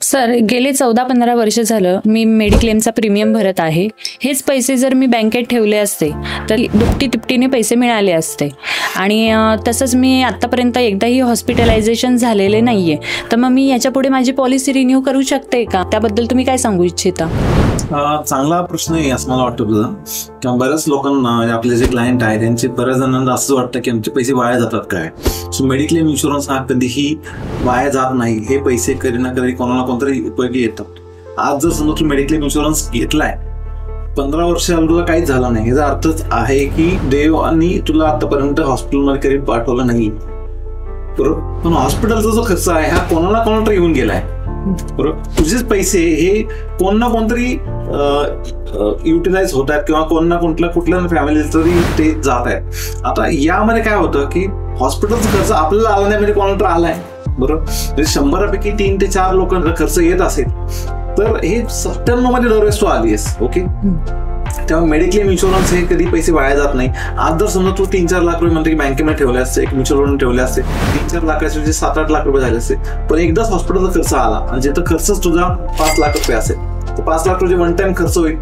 Sir, गेले 14-15 वर्ष झालं मी मेडिक्लेमचा प्रीमियम भरत आहे. हेच पैसे जर मी बँकेत ठेवले असते तर दुपटी तिपटीने पैसे मिळाले असते. आणि तसंच मी आत्तापर्यंत एकदाही हॉस्पिटलायझेशन झालेले नाहीये. तर मग मी याच्यापुढे माझी पॉलिसी रिन्यू करू शकते का? त्याबद्दल तुम्ही काय सांगू इच्छिता? चांगला प्रश्न आहे असं मला वाटतं तुझा. किंवा बऱ्याच लोकांना, आपले जे क्लायंट आहेत त्यांचे बऱ्याच जणांना असं वाटतं की आमचे पैसे वाया जातात काय. सो मेडिक्लेम इन्शुरन्स हा कधीही वाया जात नाही. हे पैसे कधी ना कधी कोणाला कोणतरी उपयोगी येतात. आज जर समजा तू मेडिक्लेम इन्शुरन्स घेतलाय, 15 वर्ष तुला काहीच झालं नाही, याचा अर्थच आहे की देवानी तुला आतापर्यंत हॉस्पिटलमध्ये कधी पाठवलं नाही. बरोबर. पण हॉस्पिटलचा जो खर्च आहे हा कोणाला येऊन गेलाय. बरोबर. तुझेच पैसे हे कोण ना कोणतरी युटिलाइज होत आहेत किंवा कोण ना कुठल्या फॅमिलीला तरी ते जात आहेत. आता यामध्ये काय होतं की हॉस्पिटलचा खर्च आपल्याला आला नाही म्हणजे कोणाला तर आलाय. बरोबर. म्हणजे 100पैकी 3 ते 4 लोकांना खर्च येत असेल तर हे 97 मध्ये दरवेळेस तू आलीस. ओके. तेव्हा मेडिक्लेम इन्शुरन्स हे कधी पैसे वाया जात नाही. आज जर समजा तू 3-4 लाख रुपये म्हणते की बँकेमध्ये ठेवले असते, एक म्युच्युअल फंड ठेवले असते, 3-4 लाखाचे म्हणजे 7-8 लाख रुपये झाले असते. पण एकदाच हॉस्पिटलचा खर्च आला आणि जिथं खर्चच तुझा 5 लाख रुपये असेल तर 5 लाख रुपये वन टाइम खर्च होईल.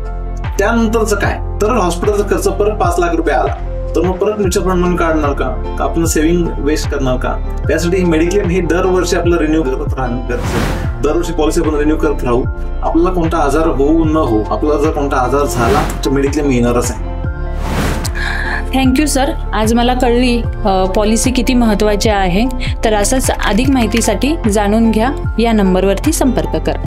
त्यानंतरचं काय, तर हॉस्पिटलचा खर्च परत 5 लाख रुपये आला तर मग परत म्युच्युअल फंड म्हणून काढणार का? आपलं सेव्हिंग वेस्ट करणार का? त्यासाठी मेडिक्लेम हे दरवर्षी आपलं रिन्यू करत राहणं गरजेचं आहे. दरवर्षी पॉलिसी आपण रिन्यू करत राहू. आपल्याला कोणता आजार होऊ न हो, आपल्याला जर कोणता आजार झाला तर मेडिक्लेम येणारच आहे. Thank you sir. आज मला कळली पॉलिसी किती महत्त्वाची आहे. तर असंच अधिक माहितीसाठी जाणून घ्या, या नंबरवरती संपर्क करा.